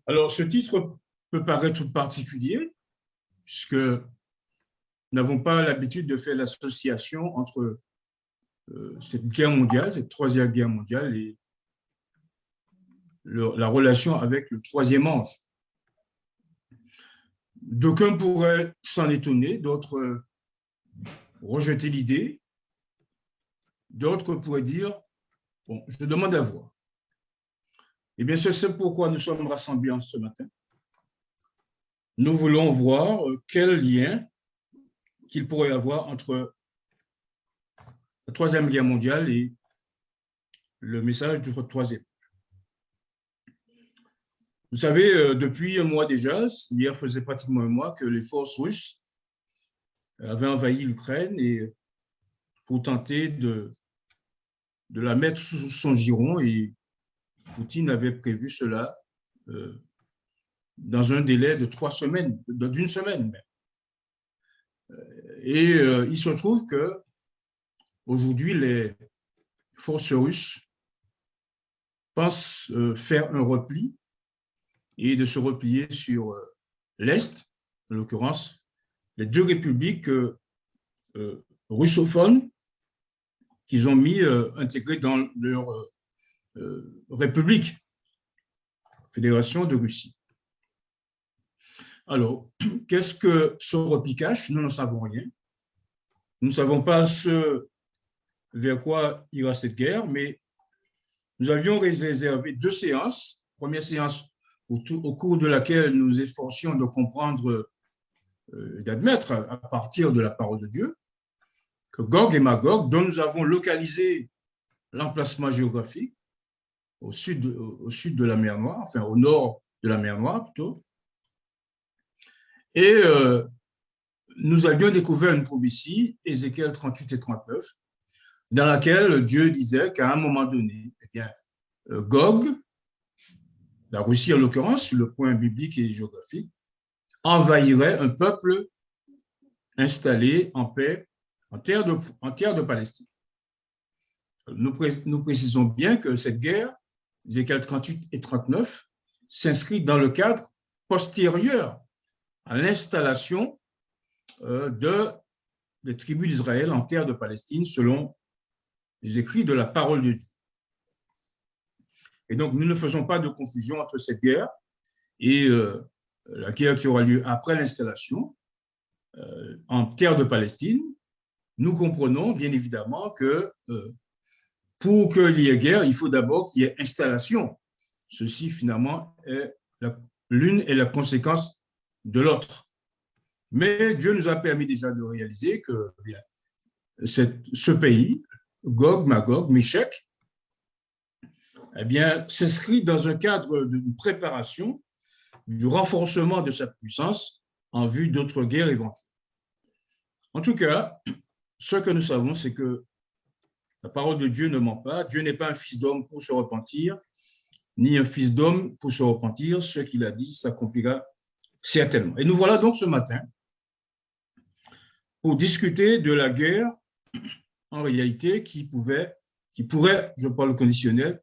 Alors, ce titre peut paraître particulier, puisque nous n'avons pas l'habitude de faire l'association entre cette guerre mondiale, cette troisième guerre mondiale, et la relation avec le troisième ange. D'aucuns pourraient s'en étonner, d'autres rejeter l'idée, d'autres pourraient dire, bon, je demande à voir. Eh bien, c'est pourquoi nous sommes rassemblés ce matin. Nous voulons voir quel lien qu'il pourrait y avoir entre la Troisième Guerre mondiale et le message du troisième. Vous savez, depuis un mois déjà, hier faisait pratiquement un mois que les forces russes avaient envahi l'Ukraine et pour tenter de la mettre sous son giron, et Poutine avait prévu cela dans un délai de 3 semaines, d'une semaine même. Et il se trouve que aujourd'hui, les forces russes pensent faire un repli et de se replier sur l'Est, en l'occurrence, les deux républiques russophones qu'ils ont mis intégrées dans leur république, Fédération de Russie. Alors, qu'est-ce que ce repli cache? Nous n'en savons rien. Nous ne savons pas vers quoi ira cette guerre, mais nous avions réservé 2 séances. Première séance au cours de laquelle nous efforcions de comprendre, d'admettre à partir de la parole de Dieu, que Gog et Magog, dont nous avons localisé l'emplacement géographique au sud de la mer Noire, enfin au nord de la mer Noire plutôt, et nous avions découvert une prophétie, Ézéchiel 38 et 39, dans laquelle Dieu disait qu'à un moment donné, eh bien, Gog, la Russie en l'occurrence, sur le point biblique et géographique, envahirait un peuple installé en paix en terre de Palestine. Nous précisons bien que cette guerre, Ézéchiel 38 et 39, s'inscrit dans le cadre postérieur à l'installation des tribus d'Israël en terre de Palestine, selon les écrits de la parole de Dieu. Et donc, nous ne faisons pas de confusion entre cette guerre et la guerre qui aura lieu après l'installation en terre de Palestine. Nous comprenons bien évidemment que pour qu'il y ait guerre, il faut d'abord qu'il y ait installation. Ceci, finalement, l'une est la conséquence de l'autre. Mais Dieu nous a permis déjà de réaliser que ce pays, Gog, Magog, Méchec, eh bien, s'inscrit dans un cadre d'une préparation, du renforcement de sa puissance en vue d'autres guerres éventuelles. En tout cas, ce que nous savons, c'est que la parole de Dieu ne ment pas. Dieu n'est pas un fils d'homme pour se repentir, ni un fils d'homme pour se repentir. Ce qu'il a dit s'accomplira certainement. Et nous voilà donc ce matin pour discuter de la guerre, en réalité, qui pourrait, je parle au conditionnel,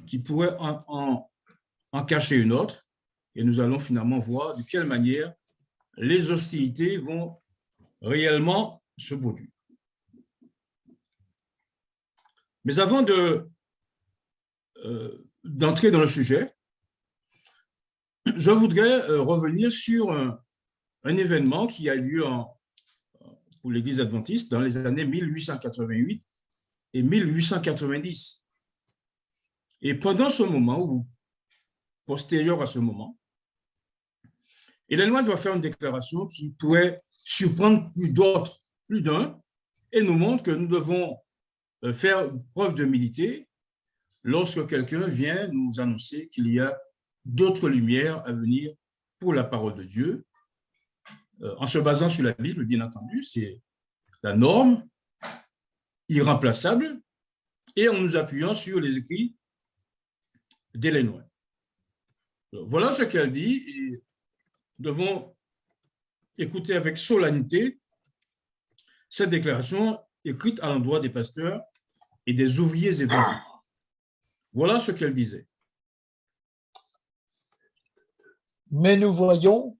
qui pourrait en cacher une autre. Et nous allons finalement voir de quelle manière les hostilités vont réellement se produire. Mais avant d'entrer dans le sujet, je voudrais revenir sur un événement qui a eu lieu pour l'Église adventiste dans les années 1888 et 1890. Et pendant ce moment, ou postérieur à ce moment, Ellen White va faire une déclaration qui pourrait surprendre plus d'un, et nous montre que nous devons faire preuve d'humilité lorsque quelqu'un vient nous annoncer qu'il y a d'autres lumières à venir pour la parole de Dieu, en se basant sur la Bible, bien entendu, c'est la norme irremplaçable, et en nous appuyant sur les écrits d'Ellen White. Voilà ce qu'elle dit, et nous devons écouter avec solennité cette déclaration écrite à l'endroit des pasteurs et des ouvriers évangéliques. Voilà ce qu'elle disait. Mais nous voyons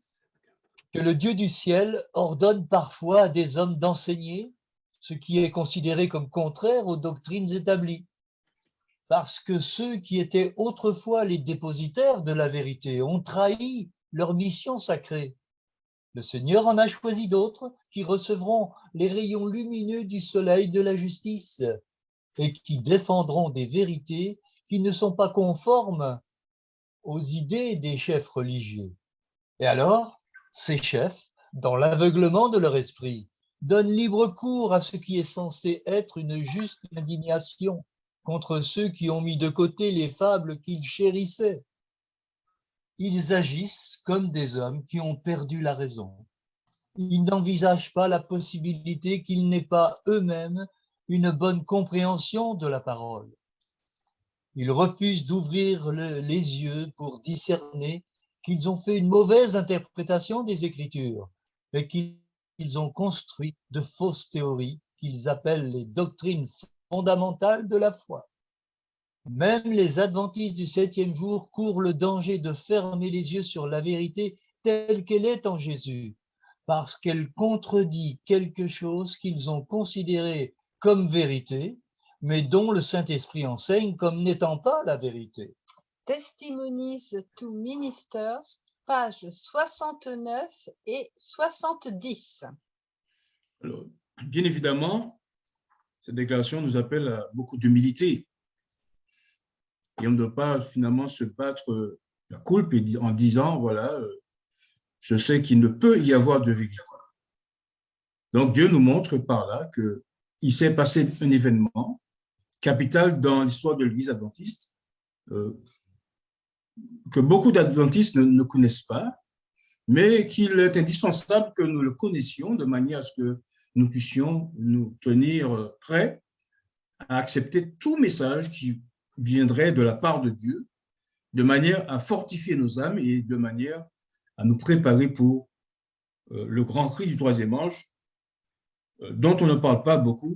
que le Dieu du ciel ordonne parfois à des hommes d'enseigner ce qui est considéré comme contraire aux doctrines établies, parce que ceux qui étaient autrefois les dépositaires de la vérité ont trahi leur mission sacrée. Le Seigneur en a choisi d'autres qui recevront les rayons lumineux du soleil de la justice et qui défendront des vérités qui ne sont pas conformes aux idées des chefs religieux. Et alors, ces chefs, dans l'aveuglement de leur esprit, donnent libre cours à ce qui est censé être une juste indignation contre ceux qui ont mis de côté les fables qu'ils chérissaient. Ils agissent comme des hommes qui ont perdu la raison. Ils n'envisagent pas la possibilité qu'ils n'aient pas eux-mêmes une bonne compréhension de la parole. Ils refusent d'ouvrir les yeux pour discerner qu'ils ont fait une mauvaise interprétation des Écritures et qu'ils ont construit de fausses théories qu'ils appellent les doctrines fondamentales de la foi. Même les adventistes du 7e jour courent le danger de fermer les yeux sur la vérité telle qu'elle est en Jésus, parce qu'elle contredit quelque chose qu'ils ont considéré comme vérité, mais dont le Saint-Esprit enseigne comme n'étant pas la vérité. Testimonies to Ministers, pages 69 et 70. Alors, bien évidemment, cette déclaration nous appelle à beaucoup d'humilité. Et on ne doit pas finalement se battre la coulpe en disant, voilà, je sais qu'il ne peut y avoir de vérité. Donc Dieu nous montre par là qu'il s'est passé un événement capital dans l'histoire de l'Église adventiste, que beaucoup d'adventistes ne connaissent pas, mais qu'il est indispensable que nous le connaissions de manière à ce que nous puissions nous tenir prêts à accepter tout message qui viendrait de la part de Dieu, de manière à fortifier nos âmes et de manière à nous préparer pour le grand cri du troisième ange, dont on ne parle pas beaucoup,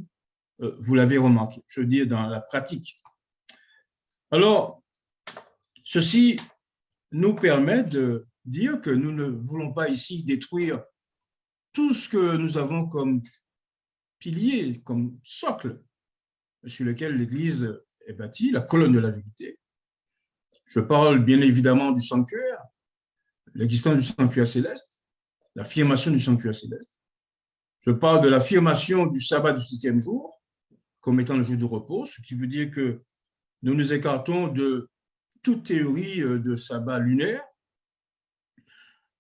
vous l'avez remarqué, je veux dire dans la pratique. Alors, ceci nous permet de dire que nous ne voulons pas ici détruire tout ce que nous avons comme pilier, comme socle sur lequel l'Église est bâtie, la colonne de la vérité. Je parle bien évidemment du sanctuaire, l'existence du sanctuaire céleste, l'affirmation du sanctuaire céleste. Je parle de l'affirmation du sabbat du 7e jour comme étant le jour de repos, ce qui veut dire que nous nous écartons de toute théorie de sabbat lunaire.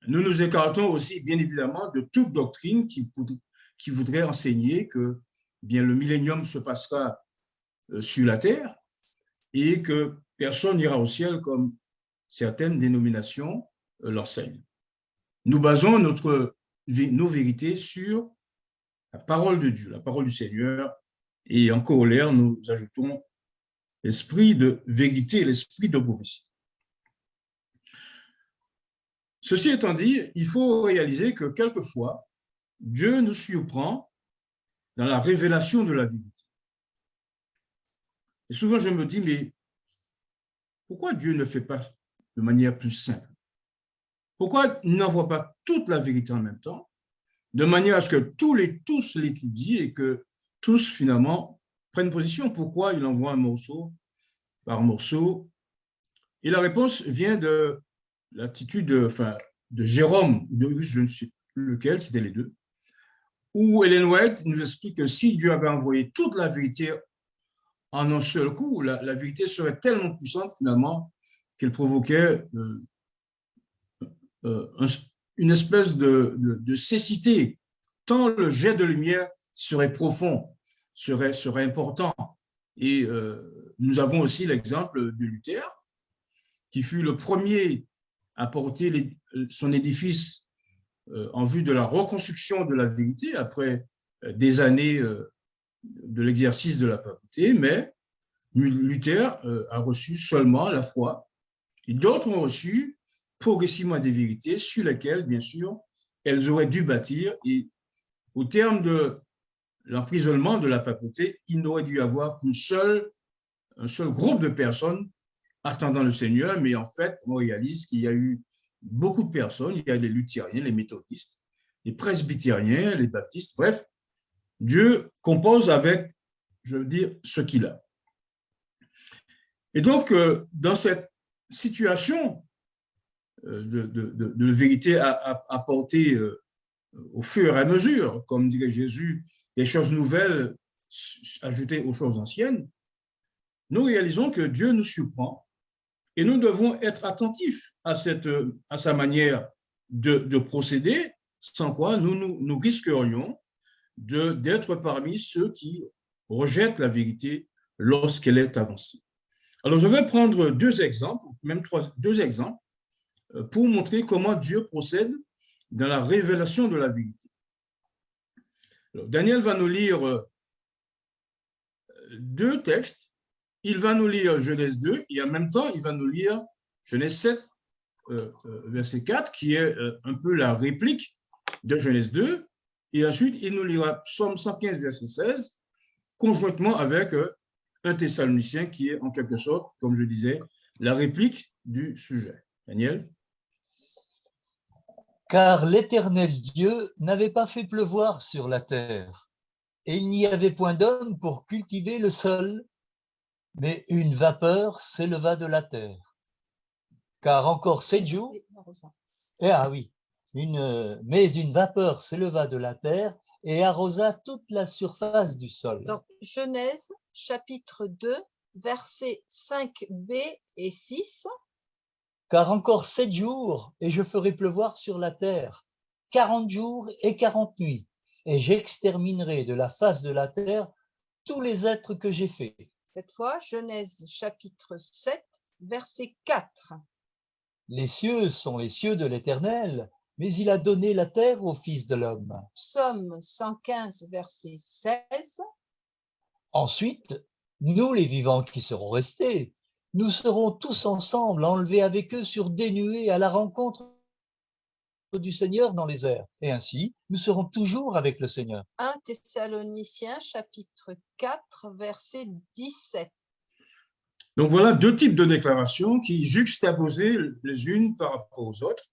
Nous nous écartons aussi, bien évidemment, de toute doctrine qui voudrait enseigner que bien, le millénium se passera sur la terre et que personne n'ira au ciel comme certaines dénominations l'enseignent. Nous basons nos vérités sur la parole de Dieu, la parole du Seigneur, et en corollaire, nous ajoutons l'esprit de vérité, l'esprit de prophétie. Ceci étant dit, il faut réaliser que quelquefois, Dieu nous surprend dans la révélation de la vérité. Et souvent, je me dis, mais pourquoi Dieu ne fait pas de manière plus simple? Pourquoi il n'envoie pas toute la vérité en même temps, de manière à ce que tous l'étudient et que tous, finalement, prennent position? Pourquoi il envoie un morceau par morceau? Et la réponse vient de l'attitude de Jérôme, je ne sais plus lequel, c'était les deux, où Ellen White nous explique que si Dieu avait envoyé toute la vérité en un seul coup, la vérité serait tellement puissante, finalement, qu'elle provoquait une espèce de cécité, tant le jet de lumière serait profond, serait important. Et nous avons aussi l'exemple de Luther, qui fut le premier à porter son édifice en vue de la reconstruction de la vérité après des années de l'exercice de la papauté, mais Luther a reçu seulement la foi, et d'autres ont reçu progressivement des vérités sur lesquelles, bien sûr, elles auraient dû bâtir, et au terme de l'emprisonnement de la papauté, il n'aurait dû y avoir un seul groupe de personnes attendant le Seigneur, mais en fait, on réalise qu'il y a eu beaucoup de personnes. Il y a les luthériens, les méthodistes, les presbytériens, les baptistes. Bref, Dieu compose avec, je veux dire, ce qu'il a. Et donc, dans cette situation de vérité apportée au fur et à mesure, comme dirait Jésus, des choses nouvelles ajoutées aux choses anciennes, nous réalisons que Dieu nous surprend et nous devons être attentifs à sa manière de procéder, sans quoi nous risquerions d'être parmi ceux qui rejettent la vérité lorsqu'elle est avancée. Alors, je vais prendre deux exemples pour montrer comment Dieu procède dans la révélation de la vérité. Alors, Daniel va nous lire deux textes. Il va nous lire Genèse 2 et en même temps, il va nous lire Genèse 7, verset 4, qui est un peu la réplique de Genèse 2. Et ensuite, il nous lira Psaume 115, verset 16, conjointement avec 1 Thessalonicien qui est en quelque sorte, comme je disais, la réplique du sujet. Daniel? Car l'Éternel Dieu n'avait pas fait pleuvoir sur la terre, et il n'y avait point d'homme pour cultiver le sol, mais une vapeur s'éleva de la terre. Car encore 7 jours, mais une vapeur s'éleva de la terre et arrosa toute la surface du sol. Donc, Genèse, chapitre 2, versets 5b et 6. Car encore 7 jours, et je ferai pleuvoir sur la terre, 40 jours et 40 nuits, et j'exterminerai de la face de la terre tous les êtres que j'ai faits. Cette fois, Genèse, chapitre 7, verset 4. Les cieux sont les cieux de l'Éternel, mais il a donné la terre au Fils de l'homme. Psaume 115, verset 16. Ensuite, nous les vivants qui serons restés, nous serons tous ensemble enlevés avec eux sur des nuées à la rencontre du Seigneur dans les airs. Et ainsi, nous serons toujours avec le Seigneur. 1 Thessaloniciens, chapitre 4, verset 17. Donc voilà deux types de déclarations qui, juxtaposées les unes par rapport aux autres,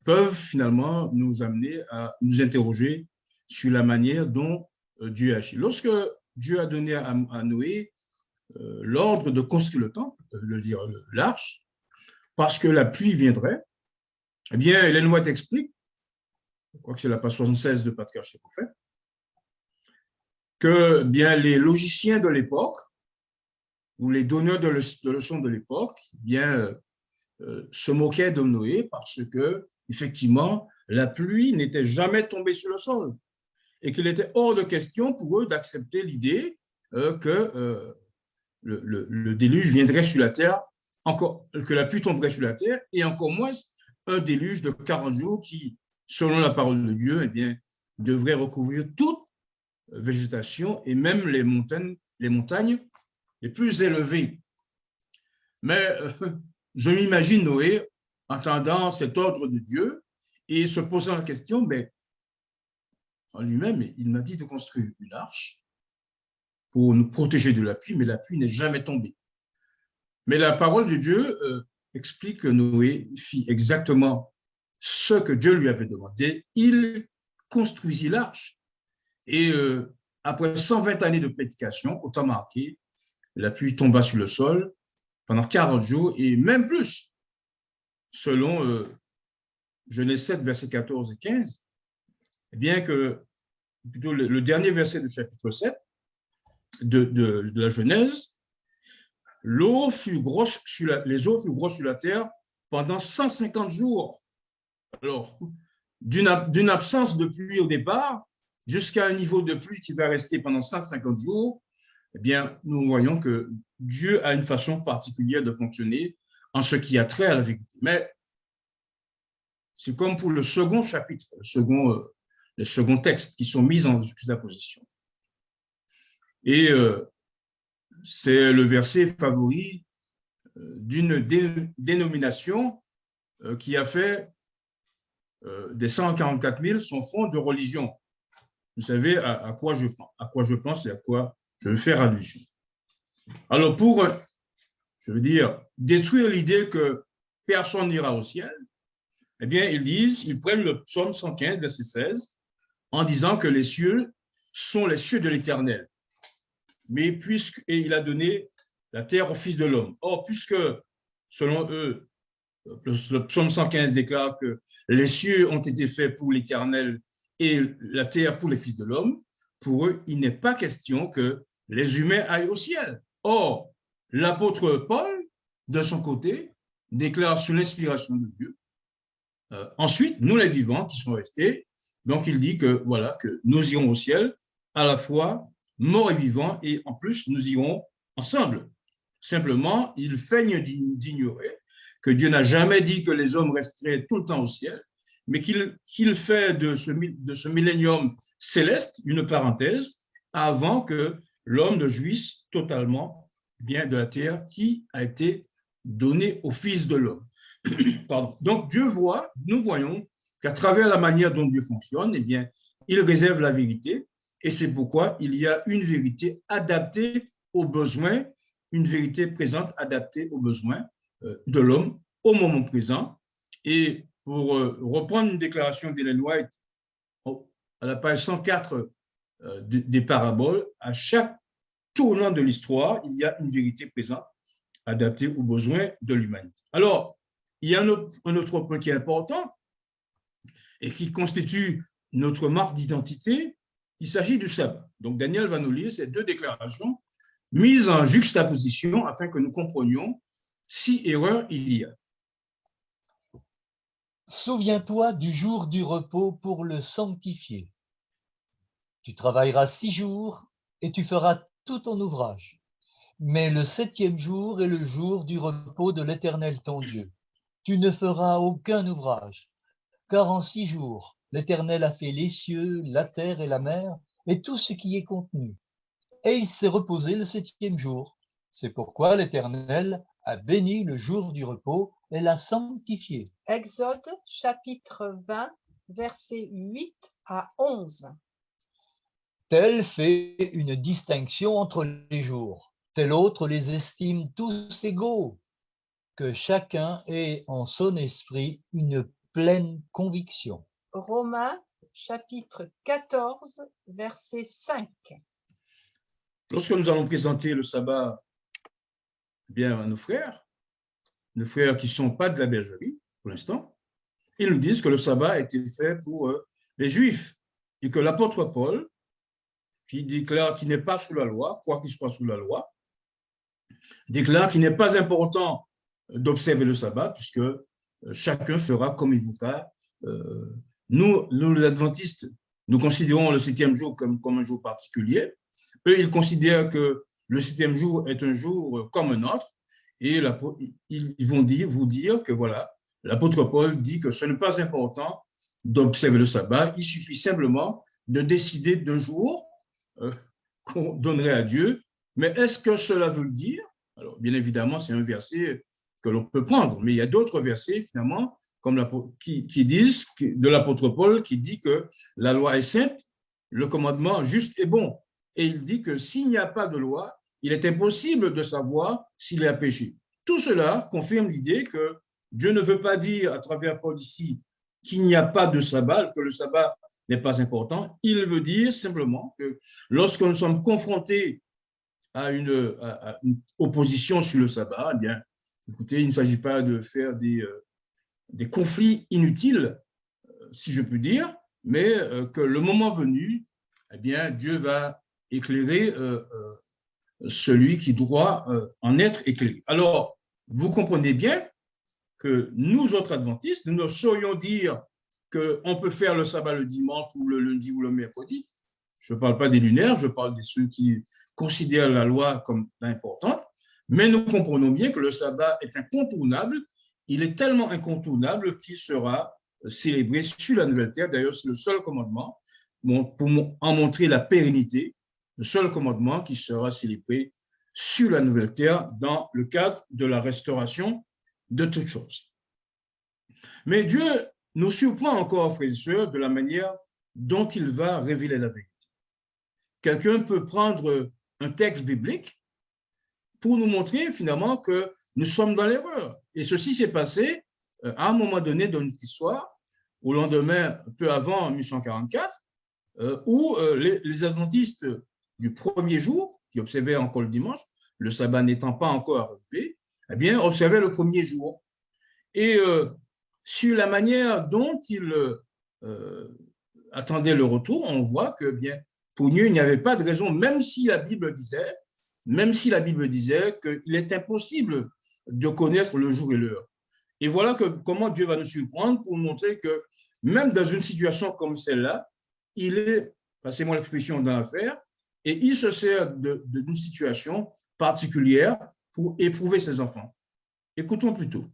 peuvent finalement nous amener à nous interroger sur la manière dont Dieu agit. Lorsque Dieu a donné à Noé l'ordre de construire le temple, l'arche, parce que la pluie viendrait, eh bien, Ellen White explique, je crois que c'est la page 76 de Patriarche et Prophète, que bien les logiciens de l'époque ou les donneurs de leçons de l'époque se moquaient de Noé parce que, effectivement, la pluie n'était jamais tombée sur le sol et qu'il était hors de question pour eux d'accepter l'idée que le déluge viendrait sur la terre, que la pluie tomberait sur la terre, et encore moins un déluge de 40 jours qui, selon la parole de Dieu, eh bien, devrait recouvrir toute végétation et même les montagnes les plus élevées. Mais je m'imagine Noé entendant cet ordre de Dieu et se posant la question, mais en lui-même, il m'a dit de construire une arche pour nous protéger de la pluie, mais la pluie n'est jamais tombée. Mais la parole de Dieu explique que Noé fit exactement ce que Dieu lui avait demandé. Il construisit l'arche. Et après 120 années de prédication, au temps marqué, la pluie tomba sur le sol pendant 40 jours et même plus, selon Genèse 7, versets 14 et 15, bien que plutôt le dernier verset du chapitre 7 de la Genèse, les eaux furent grosses sur la terre pendant 150 jours. Alors, d'une absence de pluie au départ jusqu'à un niveau de pluie qui va rester pendant 150 jours, eh bien, nous voyons que Dieu a une façon particulière de fonctionner en ce qui a trait à la vérité. Mais c'est comme pour le second chapitre, les seconds textes qui sont mis en juxtaposition. Et c'est le verset favori d'une dénomination qui a fait des 144 000 son fond de religion. Vous savez à quoi je pense et à quoi je veux faire allusion. Alors, pour, détruire l'idée que personne n'ira au ciel, eh bien, ils prennent le psaume 115, verset 16, en disant que les cieux sont les cieux de l'Éternel. Mais et il a donné la terre au Fils de l'homme. Or, puisque, selon eux, le psaume 115 déclare que les cieux ont été faits pour l'Éternel et la terre pour les fils de l'homme, pour eux, il n'est pas question que les humains aillent au ciel. Or, l'apôtre Paul, de son côté, déclare sous l'inspiration de Dieu. Ensuite, nous les vivants qui sont restés, donc il dit que voilà, que nous irons au ciel, à la fois morts et vivants, et en plus, nous irons ensemble. Simplement, il feigne d'ignorer que Dieu n'a jamais dit que les hommes resteraient tout le temps au ciel, mais qu'il fait de ce millénium céleste une parenthèse avant que l'homme ne jouisse totalement bien de la terre qui a été donnée au Fils de l'homme. Donc, nous voyons qu'à travers la manière dont Dieu fonctionne, eh bien, il réserve la vérité, et c'est pourquoi il y a une vérité adaptée aux besoins, une vérité présente adaptée aux besoins de l'homme au moment présent. Et pour reprendre une déclaration d'Ellen White à la page 104 des paraboles, à chaque tournant de l'histoire, il y a une vérité présente adaptée aux besoins de l'humanité. Alors, il y a un autre point qui est important et qui constitue notre marque d'identité. Il s'agit du sabbat. Donc, Daniel va nous lire ces deux déclarations mises en juxtaposition afin que nous comprenions si erreur il y a. Souviens-toi du jour du repos pour le sanctifier. Tu travailleras 6 jours et tu feras tout ton ouvrage. Mais le 7e jour est le jour du repos de l'Éternel ton Dieu. Tu ne feras aucun ouvrage, car en 6 jours, l'Éternel a fait les cieux, la terre et la mer, et tout ce qui est contenu. Et il s'est reposé le 7e jour. C'est pourquoi l'Éternel a béni le jour du repos et l'a sanctifié. Exode chapitre 20, versets 8 à 11. Tel fait une distinction entre les jours, tel autre les estime tous égaux, que chacun ait en son esprit une pleine conviction. Romains chapitre 14, verset 5. Lorsque nous allons présenter le sabbat bien à nos frères qui ne sont pas de la bergerie pour l'instant, ils nous disent que le sabbat a été fait pour les Juifs et que l'apôtre Paul, qui déclare qu'il n'est pas sous la loi, quoi qu'il soit sous la loi, déclare qu'il n'est pas important d'observer le sabbat puisque chacun fera comme il voudra. Nous, les adventistes, nous considérons le 7e jour comme un jour particulier. Eux, ils considèrent que le 7e jour est un jour comme un autre et ils vont vous dire que voilà, l'apôtre Paul dit que ce n'est pas important d'observer le sabbat, il suffit simplement de décider d'un jour qu'on donnerait à Dieu. Mais est-ce que cela veut dire? Alors, bien évidemment, c'est un verset que l'on peut prendre, mais il y a d'autres versets, finalement, qui disent, de l'apôtre Paul, qui dit que la loi est sainte, le commandement juste et bon. Et il dit que s'il n'y a pas de loi, il est impossible de savoir s'il a péché. Tout cela confirme l'idée que Dieu ne veut pas dire, à travers Paul ici, qu'il n'y a pas de sabbat, que le sabbat n'est pas important. Il veut dire simplement que lorsque nous sommes confrontés à une opposition sur le sabbat, eh bien, écoutez, il ne s'agit pas de faire des conflits inutiles, si je puis dire, mais que le moment venu, eh bien, Dieu va éclairer celui qui doit en être éclairé. Alors, vous comprenez bien que nous, autres adventistes, nous ne saurions dire qu'on peut faire le sabbat le dimanche ou le lundi ou le mercredi. Je ne parle pas des lunaires, je parle de ceux qui considèrent la loi comme importante, mais nous comprenons bien que le sabbat est incontournable. Il est tellement incontournable qu'il sera célébré sur la nouvelle terre. D'ailleurs, c'est le seul commandement, pour en montrer la pérennité, le seul commandement qui sera célébré sur la nouvelle terre dans le cadre de la restauration de toutes choses. Mais Dieu nous surprend encore, frères et sœurs, de la manière dont il va révéler la vérité. Quelqu'un peut prendre un texte biblique pour nous montrer finalement que nous sommes dans l'erreur. Et ceci s'est passé à un moment donné de notre histoire, au lendemain, peu avant 1844, où les adventistes du premier jour, qui observaient encore le dimanche, le sabbat n'étant pas encore arrivé, eh bien, observaient le premier jour. Et sur la manière dont ils attendaient le retour, on voit que, bien, pour eux, il n'y avait pas de raison, même si la Bible disait qu'il est impossible de connaître le jour et l'heure. Et voilà comment Dieu va nous surprendre pour montrer que même dans une situation comme celle-là, il est, passez-moi l'expression, dans l'affaire, et il se sert d'une situation particulière pour éprouver ses enfants. Écoutons plutôt.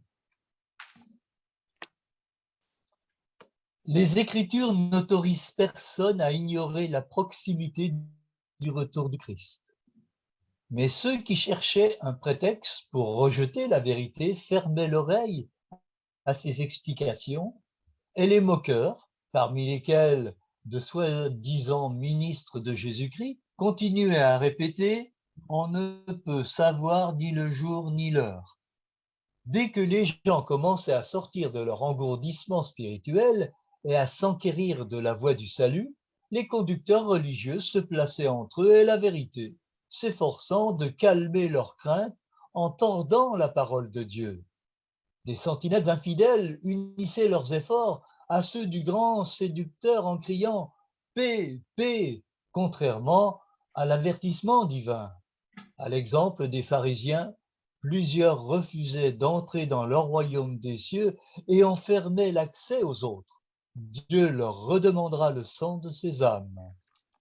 Les Écritures n'autorisent personne à ignorer la proximité du retour du Christ. Mais ceux qui cherchaient un prétexte pour rejeter la vérité fermaient l'oreille à ces explications, et les moqueurs, parmi lesquels de soi-disant ministres de Jésus-Christ, continuaient à répéter « On ne peut savoir ni le jour ni l'heure ». Dès que les gens commençaient à sortir de leur engourdissement spirituel et à s'enquérir de la voie du salut, les conducteurs religieux se plaçaient entre eux et la vérité, s'efforçant de calmer leurs craintes en tordant la parole de Dieu. Des sentinelles infidèles unissaient leurs efforts à ceux du grand séducteur en criant « Paix, paix », contrairement à l'avertissement divin. À l'exemple des pharisiens, plusieurs refusaient d'entrer dans leur royaume des cieux et en fermaient l'accès aux autres. Dieu leur redemandera le sang de ces âmes.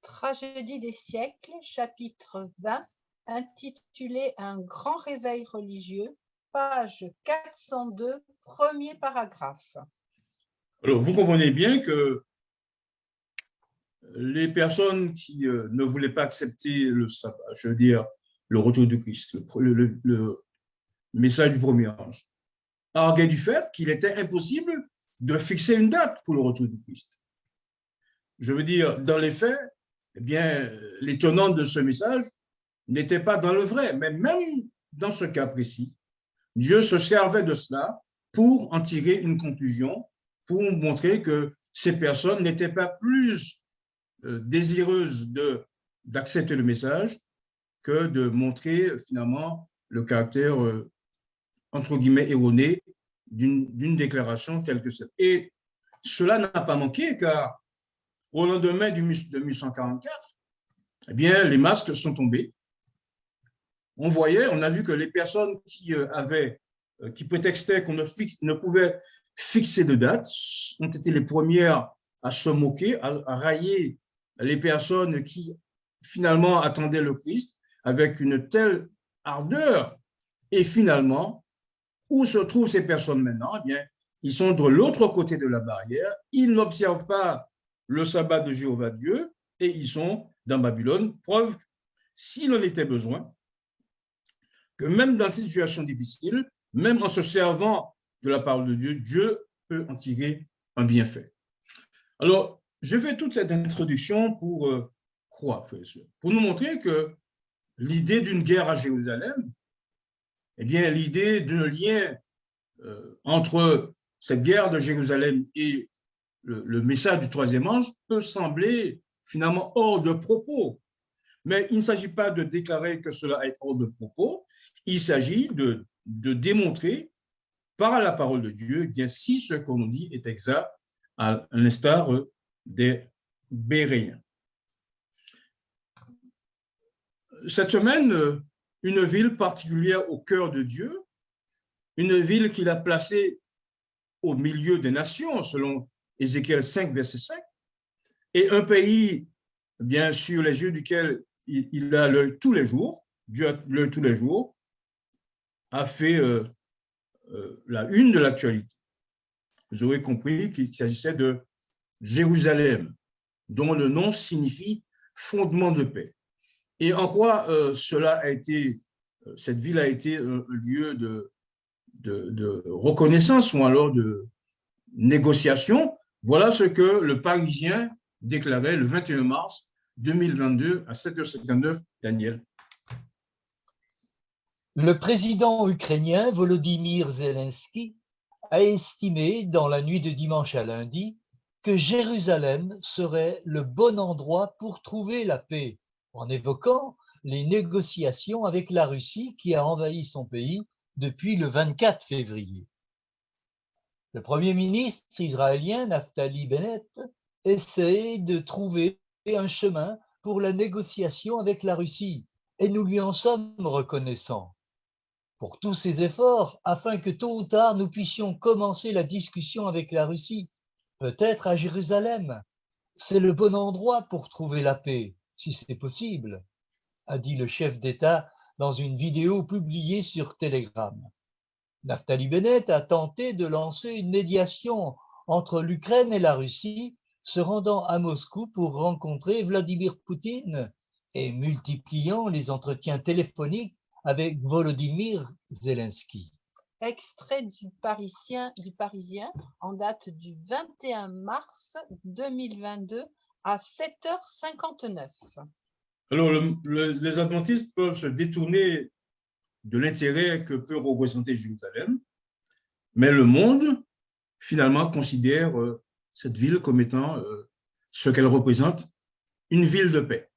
Tragédie des siècles, chapitre 20, intitulé Un grand réveil religieux, page 402, premier paragraphe. Alors, vous comprenez bien que les personnes qui ne voulaient pas accepter le sabbat, je veux dire le retour du Christ, le message du premier ange, arguaient du fait qu'il était impossible de fixer une date pour le retour du Christ. Je veux dire, dans les faits, eh bien, les tenants de ce message n'étaient pas dans le vrai, mais même dans ce cas précis, Dieu se servait de cela pour en tirer une conclusion, pour montrer que ces personnes n'étaient pas plus désireuses d'accepter le message que de montrer finalement le caractère, entre guillemets, erroné d'une déclaration telle que cette. Et cela n'a pas manqué, car au lendemain de 1844, eh bien, les masques sont tombés. On a vu que les personnes qui prétextaient qu'on ne pouvait fixer de date ont été les premières à se moquer, à railler les personnes qui finalement attendaient le Christ avec une telle ardeur. Et finalement, où se trouvent ces personnes maintenant? Eh bien, ils sont de l'autre côté de la barrière, ils n'observent pas le sabbat de Jéhovah Dieu et ils sont dans Babylone. Preuve, s'il en était besoin, que même dans ces situations difficiles, même en se servant de la parole de Dieu, Dieu peut en tirer un bienfait. Alors, je fais toute cette introduction pour croire, pour nous montrer que l'idée d'une guerre à Jérusalem, eh bien, l'idée d'un lien entre cette guerre de Jérusalem et le message du troisième ange peut sembler finalement hors de propos. Mais il ne s'agit pas de déclarer que cela est hors de propos, il s'agit de démontrer par la parole de Dieu bien si ce qu'on nous dit est exact, à l'instar des Béréens. Cette semaine, une ville particulière au cœur de Dieu, une ville qu'il a placée au milieu des nations, selon Ézéchiel 5, verset 5, et un pays, bien sûr, les yeux duquel il a l'œil tous les jours, Dieu a l'œil tous les jours, a fait la une de l'actualité. Vous aurez compris qu'il s'agissait de Jérusalem, dont le nom signifie fondement de paix. Et en quoi cette ville a été un lieu de reconnaissance ou alors de négociation. Voilà ce que le Parisien déclarait le 21 mars 2022 à 7h59, Daniel. Le président ukrainien Volodymyr Zelensky a estimé, dans la nuit de dimanche à lundi, que Jérusalem serait le bon endroit pour trouver la paix, en évoquant les négociations avec la Russie qui a envahi son pays depuis le 24 février. Le Premier ministre israélien Naftali Bennett essaie de trouver un chemin pour la négociation avec la Russie et nous lui en sommes reconnaissants pour tous ses efforts afin que tôt ou tard nous puissions commencer la discussion avec la Russie, peut-être à Jérusalem. C'est le bon endroit pour trouver la paix, si c'est possible, a dit le chef d'État dans une vidéo publiée sur Telegram. Naftali Bennett a tenté de lancer une médiation entre l'Ukraine et la Russie, se rendant à Moscou pour rencontrer Vladimir Poutine et multipliant les entretiens téléphoniques avec Volodymyr Zelensky. Extrait du Parisien en date du 21 mars 2022 à 7h59. Alors, les adventistes peuvent se détourner de l'intérêt que peut représenter Jérusalem, mais le monde, finalement, considère cette ville comme étant ce qu'elle représente, une ville de paix.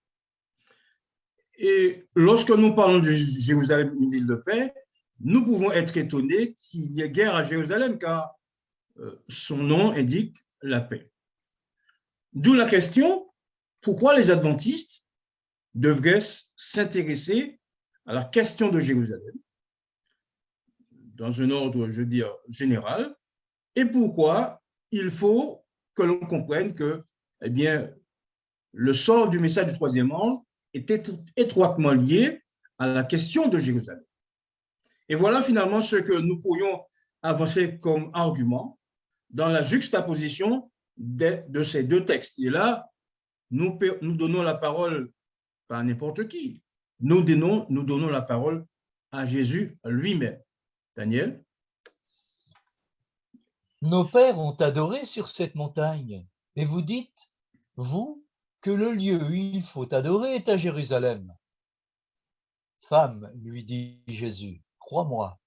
Et lorsque nous parlons de Jérusalem, une ville de paix, nous pouvons être étonnés qu'il y ait guerre à Jérusalem, car son nom indique la paix. D'où la question, pourquoi les adventistes devraient s'intéresser à la question de Jérusalem, dans un ordre, je veux dire, général, et pourquoi il faut que l'on comprenne que, eh bien, le sort du message du troisième ange était étroitement lié à la question de Jérusalem. Et voilà finalement ce que nous pourrions avancer comme argument dans la juxtaposition de ces deux textes. Et là, nous donnons la parole pas à n'importe qui. Nous donnons la parole à Jésus lui-même. Daniel? Nos pères ont adoré sur cette montagne, et vous dites, vous, que le lieu où il faut adorer est à Jérusalem. Femme, lui dit Jésus, crois-moi,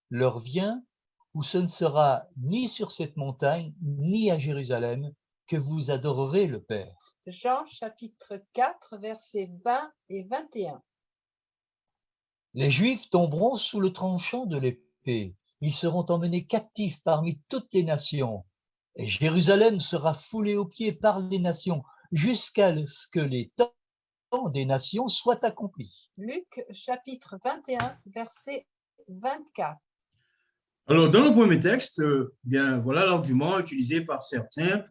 l'heure vient où ce ne sera ni sur cette montagne, ni à Jérusalem que vous adorerez le Père. Jean chapitre 4, versets 20 et 21. Les Juifs tomberont sous le tranchant de l'épée. Ils seront emmenés captifs parmi toutes les nations. Et Jérusalem sera foulée aux pieds par les nations jusqu'à ce que les temps des nations soient accomplis. Luc chapitre 21, verset 24. Alors, dans le premier texte, bien, voilà l'argument utilisé par certains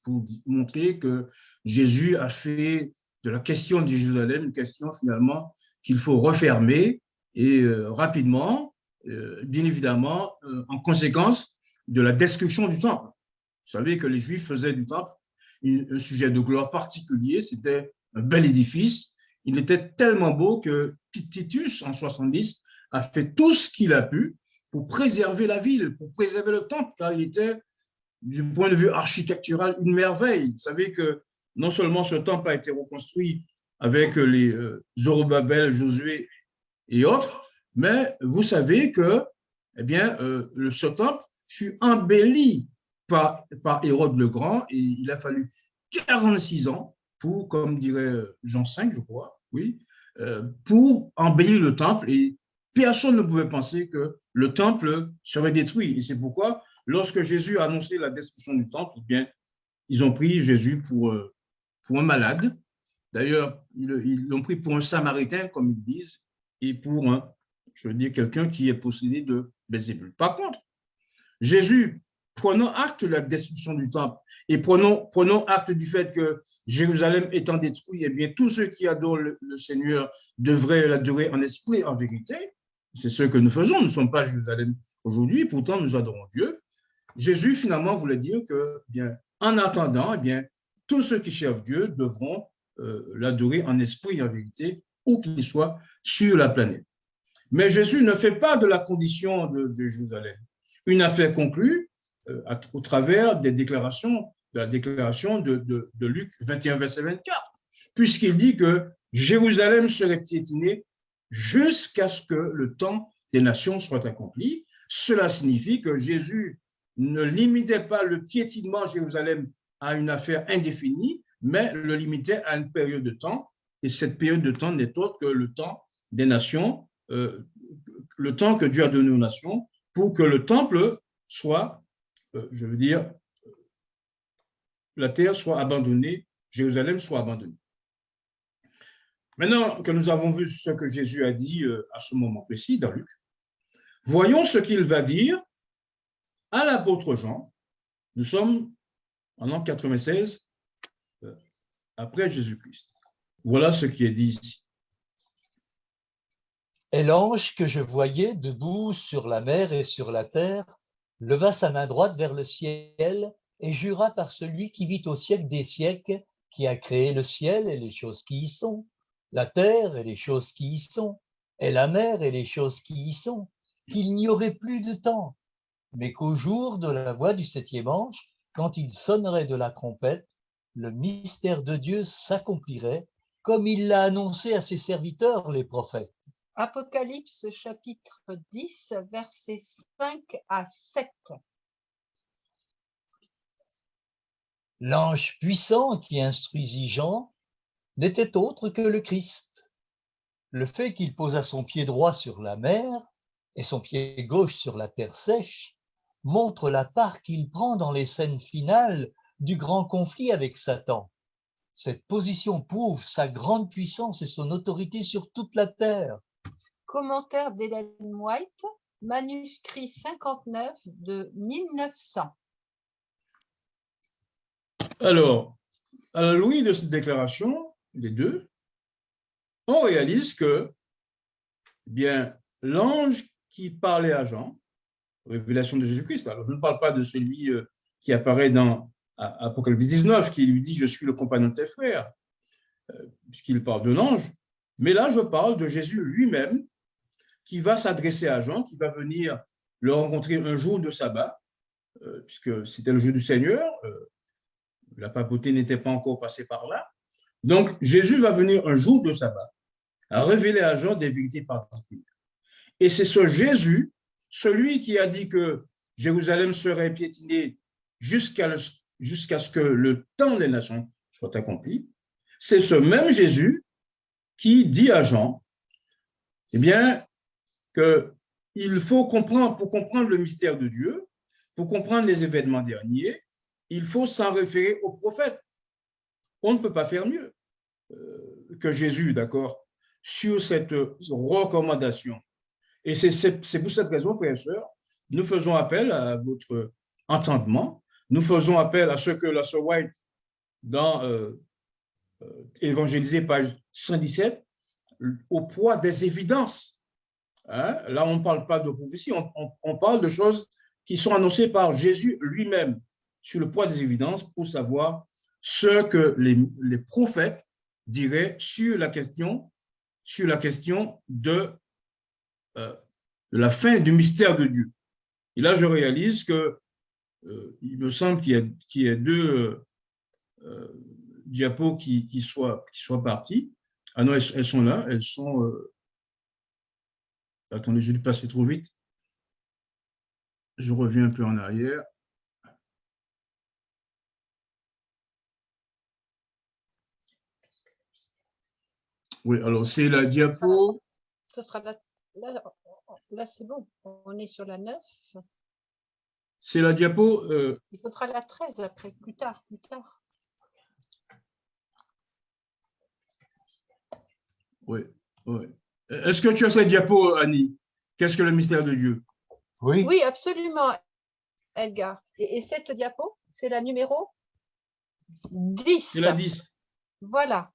pour montrer que Jésus a fait de la question de Jérusalem une question finalement qu'il faut refermer et rapidement, bien évidemment, en conséquence de la destruction du temple. Vous savez que les Juifs faisaient du temple un sujet de gloire particulier, c'était un bel édifice. Il était tellement beau que Titus, en 70, a fait tout ce qu'il a pu pour préserver la ville, pour préserver le temple, car il était, du point de vue architectural, une merveille. Vous savez que non seulement ce temple a été reconstruit avec les Zorobabel, Josué et autres, mais vous savez que eh bien, ce temple fut embelli par Hérode le Grand et il a fallu 46 ans pour, comme dirait Jean V, je crois, oui, pour embellir le temple et personne ne pouvait penser que le temple serait détruit. Et c'est pourquoi, lorsque Jésus a annoncé la destruction du temple, eh bien, ils ont pris Jésus pour un malade. D'ailleurs, ils l'ont pris pour un samaritain, comme ils disent, et pour quelqu'un qui est possédé de Belzébul. Par contre, Jésus, prenant acte de la destruction du temple et prenons acte du fait que Jérusalem étant détruit, eh bien, tous ceux qui adorent le Seigneur devraient l'adorer en esprit et en vérité. C'est ce que nous faisons. Nous ne sommes pas à Jérusalem aujourd'hui, pourtant nous adorons Dieu. Jésus, finalement, voulait dire que, bien, en attendant, eh bien, tous ceux qui cherchent Dieu devront l'adorer en esprit et en vérité, où qu'il soit sur la planète. Mais Jésus ne fait pas de la condition de Jérusalem une affaire conclue au travers de la déclaration de Luc 21, verset 24, puisqu'il dit que Jérusalem serait piétinée jusqu'à ce que le temps des nations soit accompli. Cela signifie que Jésus ne limitait pas le piétinement à Jérusalem à une affaire indéfinie, mais le limitait à une période de temps. Et cette période de temps n'est autre que le temps des nations, le temps que Dieu a donné aux nations pour que le temple soit, je veux dire, la terre soit abandonnée, Jérusalem soit abandonnée. Maintenant que nous avons vu ce que Jésus a dit à ce moment précis dans Luc, voyons ce qu'il va dire à l'apôtre Jean. Nous sommes en l'an 96 après Jésus-Christ. Voilà ce qui est dit ici. Et l'ange que je voyais debout sur la mer et sur la terre leva sa main droite vers le ciel et jura par celui qui vit au siècle des siècles, qui a créé le ciel et les choses qui y sont, la terre et les choses qui y sont, et la mer et les choses qui y sont, qu'il n'y aurait plus de temps, mais qu'au jour de la voix du septième ange, quand il sonnerait de la trompette, le mystère de Dieu s'accomplirait, comme il l'a annoncé à ses serviteurs, les prophètes. Apocalypse chapitre 10, versets 5 à 7. L'ange puissant qui instruisit Jean n'était autre que le Christ. Le fait qu'il posa son pied droit sur la mer et son pied gauche sur la terre sèche montre la part qu'il prend dans les scènes finales du grand conflit avec Satan. Cette position prouve sa grande puissance et son autorité sur toute la terre. Commentaire d'Ellen White, manuscrit 59 de 1900. Alors, à la louis de cette déclaration des deux, on réalise que bien l'ange qui parlait à Jean, révélation de Jésus-Christ, alors je ne parle pas de celui qui apparaît dans Apocalypse 19, qui lui dit « Je suis le compagnon de tes frères », puisqu'il parle d'un ange, mais là je parle de Jésus lui-même qui va s'adresser à Jean, qui va venir le rencontrer un jour de sabbat, puisque c'était le jour du Seigneur, la papauté n'était pas encore passée par là. Donc, Jésus va venir un jour de sabbat à révéler à Jean des vérités particulières. Et c'est ce Jésus, celui qui a dit que Jérusalem serait piétinée jusqu'à ce que le temps des nations soit accompli, c'est ce même Jésus qui dit à Jean, eh bien, qu'il faut comprendre, pour comprendre le mystère de Dieu, pour comprendre les événements derniers, il faut s'en référer aux prophètes. On ne peut pas faire mieux que Jésus, d'accord, sur cette recommandation. Et c'est pour cette raison, frères et sœurs, nous faisons appel à votre entendement, nous faisons appel à ce que la sœur White, dans Évangéliser, page 117, au poids des évidences. Hein? Là, on ne parle pas de prophétie, on parle de choses qui sont annoncées par Jésus lui-même sur le poids des évidences pour savoir ce que les prophètes diraient sur la question de la fin du mystère de Dieu. Et là, je réalise que il me semble qu'il y a deux diapos qui soient partis. Ah non, elles sont là, elles sont... Attendez, je vais passer trop vite. Je reviens un peu en arrière. Oui, alors c'est la diapo. Ce sera là c'est bon. On est sur la 9. C'est la diapo. Il faudra la 13 après, plus tard. Oui, oui. Est-ce que tu as cette diapo, Annie? Qu'est-ce que le mystère de Dieu? Oui. Oui, absolument, Edgar. Et cette diapo, c'est la numéro 10. C'est la 10. Voilà.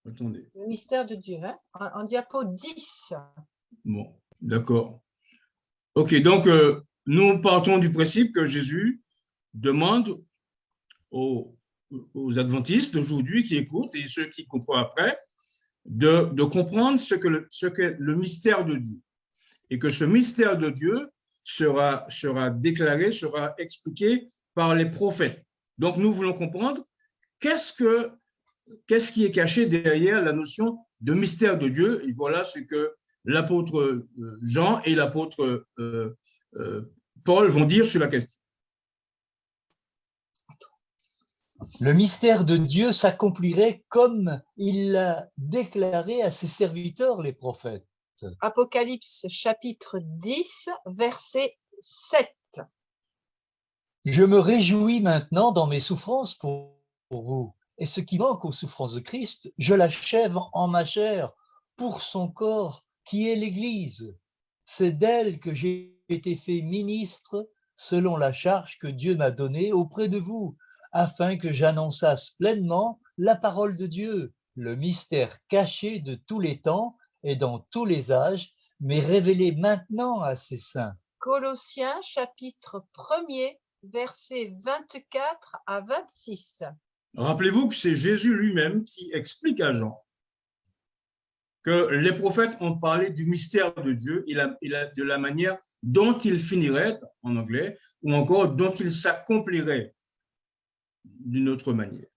Attendez. Le mystère de Dieu, hein, en diapo 10. Bon, d'accord. OK, donc nous partons du principe que Jésus demande aux adventistes d'aujourd'hui qui écoutent et ceux qui comprennent après de comprendre ce qu'est le mystère de Dieu. Et que ce mystère de Dieu sera déclaré, sera expliqué par les prophètes. Donc, nous voulons comprendre qu'est-ce qui est caché derrière la notion de mystère de Dieu. Et voilà ce que l'apôtre Jean et l'apôtre Paul vont dire sur la question. Le mystère de Dieu s'accomplirait comme il l'a déclaré à ses serviteurs, les prophètes. Apocalypse chapitre 10, verset 7. Je me réjouis maintenant dans mes souffrances pour vous. Et ce qui manque aux souffrances de Christ, je l'achève en ma chair pour son corps qui est l'Église. C'est d'elle que j'ai été fait ministre selon la charge que Dieu m'a donnée auprès de vous, afin que j'annonçasse pleinement la parole de Dieu, le mystère caché de tous les temps et dans tous les âges, mais révélé maintenant à ses saints. Colossiens chapitre 1er, versets 24 à 26. Rappelez-vous que c'est Jésus lui-même qui explique à Jean que les prophètes ont parlé du mystère de Dieu et de la manière dont il finirait, en anglais, ou encore dont il s'accomplirait d'une autre manière.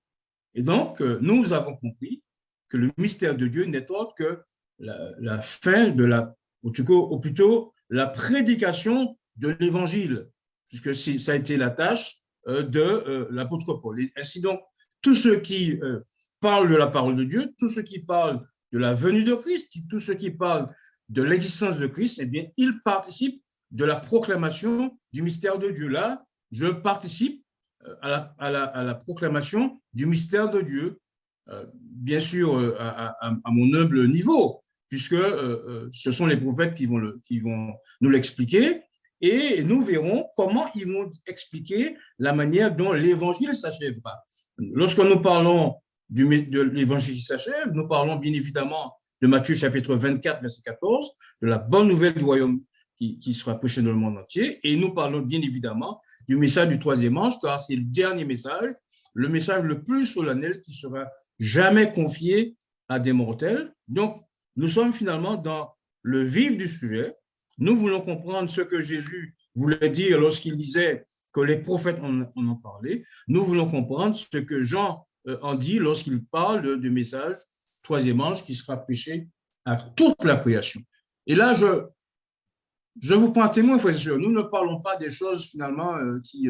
Et donc, nous avons compris que le mystère de Dieu n'est autre que la fin de ou plutôt la prédication de l'évangile, puisque ça a été la tâche de l'apôtre Paul. Et ainsi donc, tous ceux qui parlent de la parole de Dieu, tous ceux qui parlent de la venue de Christ, tous ceux qui parlent de l'existence de Christ, eh bien, ils participent de la proclamation du mystère de Dieu. Là, je participe à la proclamation du mystère de Dieu, bien sûr à mon humble niveau, puisque ce sont les prophètes qui vont nous l'expliquer, et nous verrons comment ils vont expliquer la manière dont l'évangile s'achèvera. Lorsque nous parlons de l'évangile qui s'achève, nous parlons bien évidemment de Matthieu chapitre 24, verset 14, de la bonne nouvelle du royaume qui sera prêchée dans le monde entier, et nous parlons bien évidemment du message du troisième ange, car c'est le dernier message, le message le plus solennel qui sera jamais confié à des mortels. Donc, nous sommes finalement dans le vif du sujet. Nous voulons comprendre ce que Jésus voulait dire lorsqu'il disait que les prophètes en ont parlé. Nous voulons comprendre ce que Jean en dit lorsqu'il parle du message troisième ange qui sera prêché à toute la création. Et là, je vous prends un témoin, frère et sœurs. Nous ne parlons pas des choses finalement qui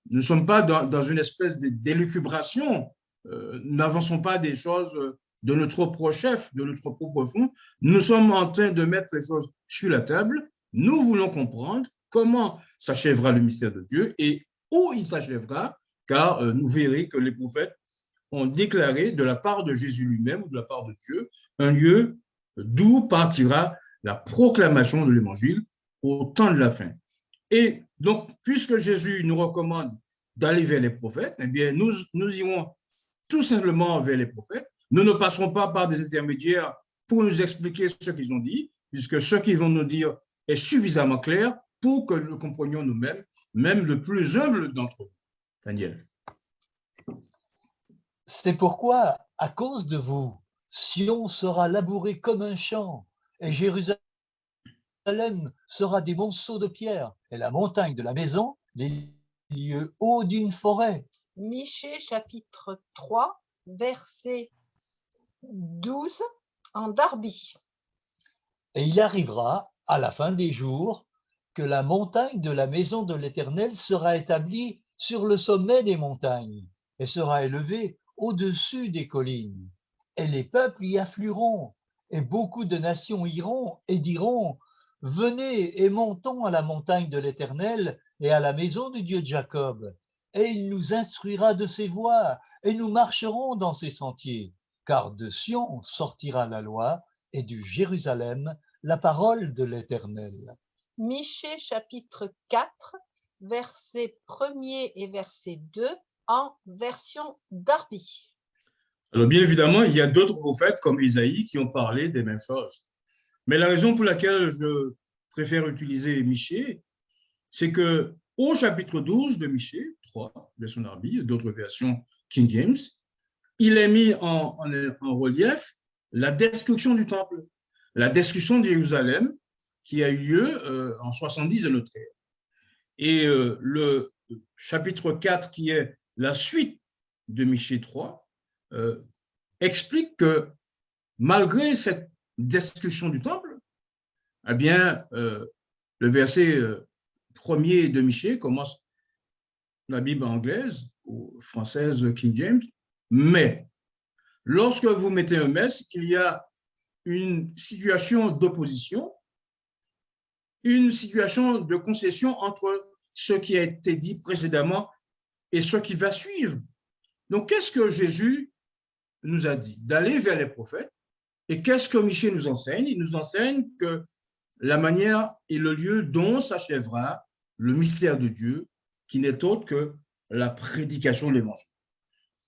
ne sommes pas dans une espèce d'élucubration. Nous n'avançons pas des choses de notre propre chef, de notre propre fond. Nous sommes en train de mettre les choses sur la table. Nous voulons comprendre comment s'achèvera le mystère de Dieu et où il s'achèvera, car nous verrons que les prophètes ont déclaré de la part de Jésus lui-même, ou de la part de Dieu, un lieu d'où partira la proclamation de l'évangile au temps de la fin. Et donc, puisque Jésus nous recommande d'aller vers les prophètes, eh bien, nous irons tout simplement vers les prophètes. Nous ne passerons pas par des intermédiaires pour nous expliquer ce qu'ils ont dit, puisque ce qu'ils vont nous dire est suffisamment clair pour que nous comprenions nous-mêmes, même le plus humble d'entre eux. Daniel. C'est pourquoi, à cause de vous, Sion sera labouré comme un champ, et Jérusalem sera des monceaux de pierre, et la montagne de la maison, les lieux hauts d'une forêt. Michée chapitre 3, verset 12 en Darby. Et il arrivera, à la fin des jours, que la montagne de la maison de l'Éternel sera établie sur le sommet des montagnes, et sera élevée au-dessus des collines. Et les peuples y afflueront, et beaucoup de nations iront et diront, « Venez et montons à la montagne de l'Éternel et à la maison du Dieu de Jacob. Et il nous instruira de ses voies, et nous marcherons dans ses sentiers. Car de Sion sortira la loi, et du Jérusalem la parole de l'Éternel. » Michée chapitre 4, verset 1er et verset 2 en version Darby. Alors, bien évidemment, il y a d'autres prophètes comme Isaïe qui ont parlé des mêmes choses. Mais la raison pour laquelle je préfère utiliser Michée, c'est que au chapitre 12 de Michée, 3, version Darby, d'autres versions King James, il est mis en relief la destruction du temple, la destruction de Jérusalem qui a eu lieu en 70 de notre ère. Et le chapitre 4, qui est la suite de Michée 3, explique que malgré cette destruction du temple, eh bien, le verset premier de Michée commence la Bible anglaise ou française King James, mais lorsque vous mettez un mais, c'est qu'il y a une situation d'opposition, une situation de concession entre ce qui a été dit précédemment et ce qui va suivre. Donc, qu'est-ce que Jésus nous a dit? D'aller vers les prophètes. Et qu'est-ce que Michée nous enseigne? Il nous enseigne que la manière et le lieu dont s'achèvera le mystère de Dieu, qui n'est autre que la prédication de l'Évangile.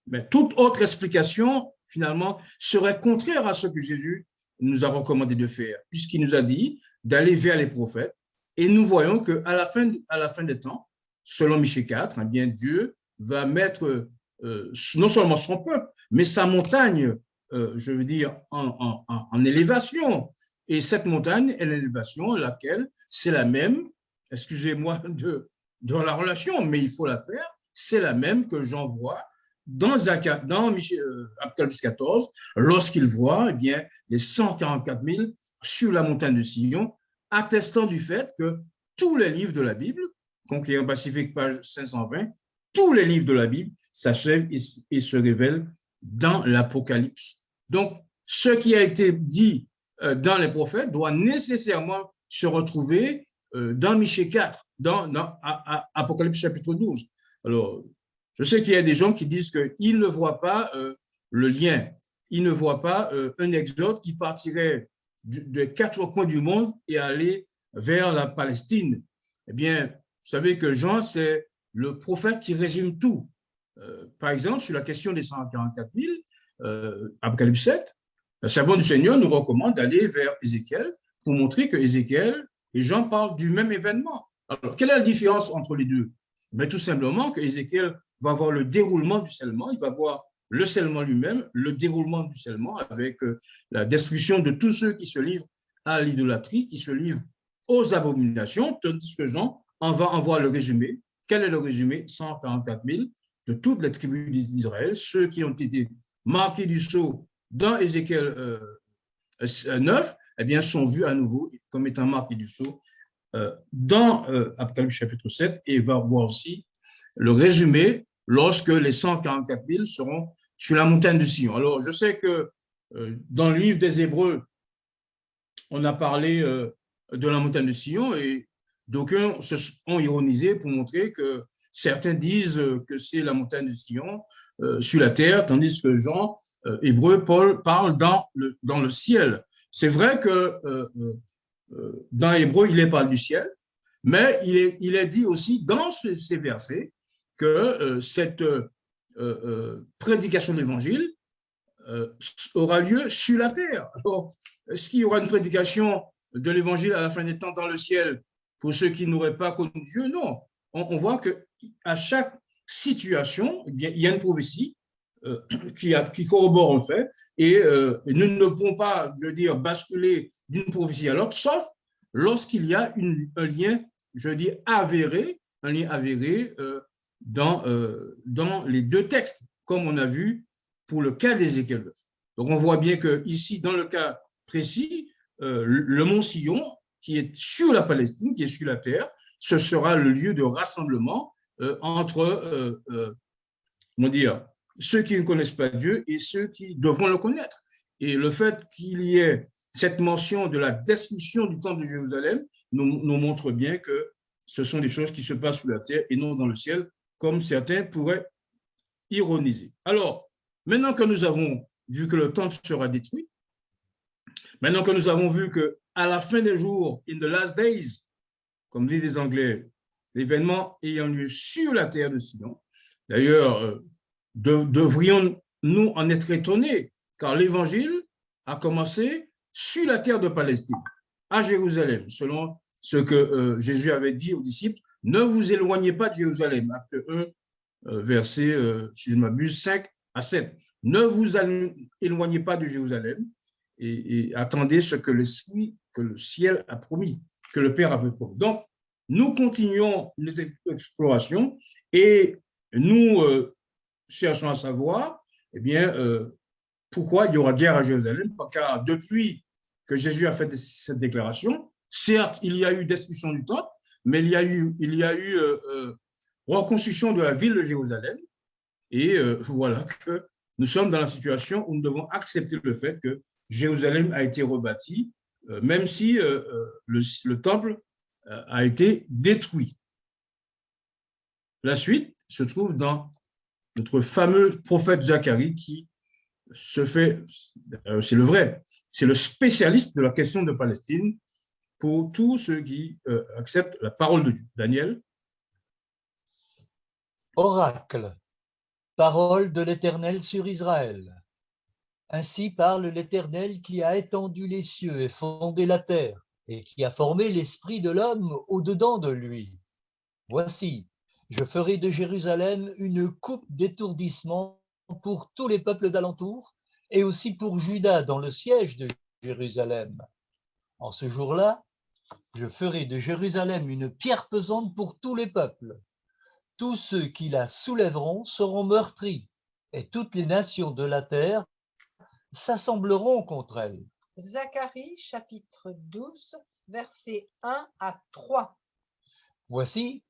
Mais toute autre explication, finalement, serait contraire à ce que Jésus nous a recommandé de faire, puisqu'il nous a dit d'aller vers les prophètes. Et nous voyons qu'à la fin des temps, selon Michée 4, eh bien, Dieu va mettre non seulement son peuple, mais sa montagne, je veux dire, en élévation. Et cette montagne est l'élévation, laquelle c'est la même, excusez-moi de la relation, mais il faut la faire, c'est la même que Jean voit dans Apocalypse 14, lorsqu'il voit eh bien, les 144 000 sur la montagne de Sion, attestant du fait que tous les livres de la Bible, Conquérant Pacifique, page 520, tous les livres de la Bible s'achèvent et se révèlent dans l'Apocalypse. Donc, ce qui a été dit dans les prophètes doit nécessairement se retrouver dans Michée 4, dans Apocalypse chapitre 12. Alors, je sais qu'il y a des gens qui disent qu'ils ne voient pas le lien, ils ne voient pas un exode qui partirait de 4 coins du monde et aller vers la Palestine. Eh bien, vous savez que Jean, c'est le prophète qui résume tout. Par exemple, sur la question des 144 000, Apocalypse 7, le servant du Seigneur nous recommande d'aller vers Ézéchiel pour montrer que Ézéchiel et Jean parlent du même événement. Alors, quelle est la différence entre les deux? Mais tout simplement que Ézéchiel va voir le déroulement du scellement, il va voir le scellement lui-même, le déroulement du scellement avec la destruction de tous ceux qui se livrent à l'idolâtrie, qui se livrent aux abominations, tandis que Jean en voir le résumé. Quel est le résumé? 144 000 de toutes les tribus d'Israël, ceux qui ont été marqués du sceau dans Ézéchiel 9, eh bien, sont vus à nouveau comme étant marqués du sceau dans Apocalypse chapitre 7, et va voir aussi le résumé lorsque les 144 000 seront sur la montagne de Sion. Alors, je sais que dans le livre des Hébreux, on a parlé de la montagne de Sion et d'aucuns se ont ironisé pour montrer que certains disent que c'est la montagne de Sion sur la terre, tandis que Jean, Hébreu, Paul parle dans le ciel. C'est vrai que dans Hébreu, il parle du ciel, mais il est dit aussi dans ces versets que cette prédication de l'Évangile aura lieu sur la terre. Alors, est-ce qu'il y aura une prédication de l'Évangile à la fin des temps dans le ciel pour ceux qui n'auraient pas connu Dieu? Non. On voit qu'à chaque situation, il y a une prophétie qui corrobore le fait, et nous ne pouvons pas, je veux dire, basculer d'une prophétie à l'autre, sauf lorsqu'il y a un lien, je veux dire, avéré, dans les deux textes, comme on a vu pour le cas d'Ézéchiel 9. Donc, on voit bien qu'ici, dans le cas précis, le mont Sion, qui est sur la Palestine, qui est sur la terre, ce sera le lieu de rassemblement entre, comment dire, ceux qui ne connaissent pas Dieu et ceux qui devront le connaître. Et le fait qu'il y ait cette mention de la destruction du temple de Jérusalem nous montre bien que ce sont des choses qui se passent sous la terre et non dans le ciel, comme certains pourraient ironiser. Alors, maintenant que nous avons vu que le temple sera détruit, maintenant que nous avons vu qu'à la fin des jours, in the last days, comme disent les Anglais, l'événement ayant lieu sur la terre de Sion, d'ailleurs, devrions-nous en être étonnés, car l'Évangile a commencé sur la terre de Palestine, à Jérusalem, selon ce que Jésus avait dit aux disciples, ne vous éloignez pas de Jérusalem, acte 1, verset, si je ne m'abuse, 5 à 7. Ne vous éloignez pas de Jérusalem et attendez ce que le ciel a promis, que le Père avait promis. Donc, nous continuons notre exploration et nous cherchons à savoir, eh bien, pourquoi il y aura guerre à Jérusalem, car depuis que Jésus a fait cette déclaration, certes, il y a eu destruction du temple, mais il y a eu reconstruction de la ville de Jérusalem. Et voilà que nous sommes dans la situation où nous devons accepter le fait que Jérusalem a été rebâtie, même si le temple a été détruit. La suite se trouve dans notre fameux prophète Zacharie qui se fait, c'est le vrai, c'est le spécialiste de la question de Palestine pour tous ceux qui acceptent la parole de Dieu. Daniel. Oracle, parole de l'Éternel sur Israël. Ainsi parle l'Éternel qui a étendu les cieux et fondé la terre, et qui a formé l'esprit de l'homme au-dedans de lui. Voici, je ferai de Jérusalem une coupe d'étourdissement pour tous les peuples d'alentour, et aussi pour Juda dans le siège de Jérusalem. En ce jour-là, je ferai de Jérusalem une pierre pesante pour tous les peuples. Tous ceux qui la soulèveront seront meurtris, et toutes les nations de la terre s'assembleront contre elle. Zacharie, chapitre 12, versets 1 à 3. Voici,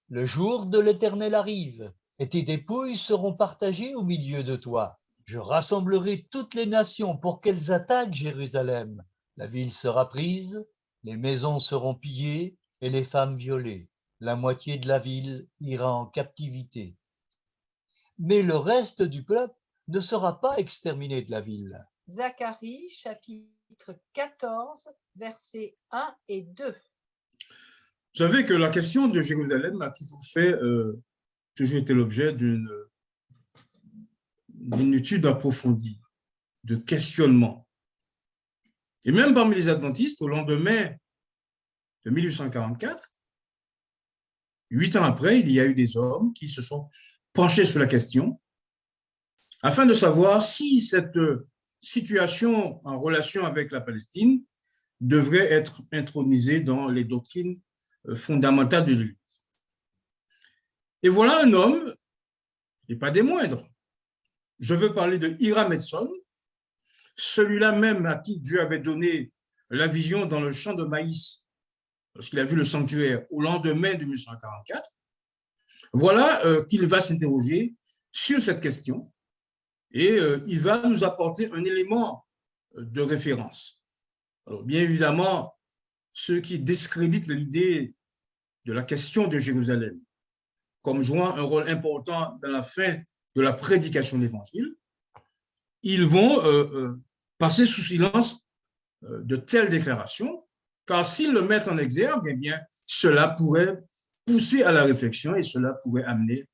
le jour de l'Éternel arrive, et tes dépouilles seront partagées au milieu de toi. Je rassemblerai toutes les nations pour qu'elles attaquent Jérusalem. La ville sera prise, les maisons seront pillées et les femmes violées. La moitié de la ville ira en captivité. Mais le reste du peuple ne sera pas exterminé de la ville. Zacharie, chapitre 14, versets 1 et 2. Vous savez que la question de Jérusalem a toujours été l'objet d'une étude approfondie, de questionnement. Et même parmi les adventistes, au lendemain de 1844, 8 ans après, il y a eu des hommes qui se sont penchés sur la question afin de savoir si cette situation en relation avec la Palestine devrait être intronisée dans les doctrines fondamentales de l'Église. Et voilà un homme, et pas des moindres. Je veux parler de Hiram Edson, celui-là même à qui Dieu avait donné la vision dans le champ de maïs lorsqu'il a vu le sanctuaire au lendemain de 1844. Voilà qu'il va s'interroger sur cette question et il va nous apporter un élément de référence. Alors, bien évidemment, ceux qui discréditent l'idée de la question de Jérusalem comme jouant un rôle important dans la fin de la prédication de l'Évangile, ils vont passer sous silence de telles déclarations, car s'ils le mettent en exergue, eh bien, cela pourrait pousser à la réflexion et cela pourrait amener,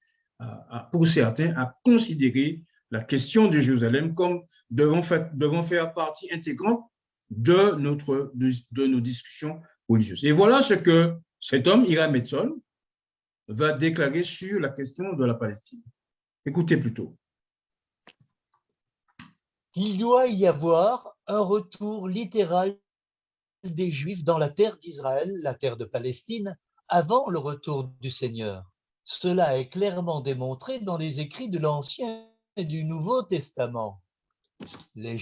pour certains, à considérer la question de Jérusalem comme devant faire partie intégrante de nos discussions religieuses. Et voilà ce que cet homme, Hiram Edson, va déclarer sur la question de la Palestine. Écoutez plutôt. Il doit y avoir un retour littéral des Juifs dans la terre d'Israël, la terre de Palestine, avant le retour du Seigneur. Cela est clairement démontré dans les écrits de l'Ancien et du Nouveau Testament. Les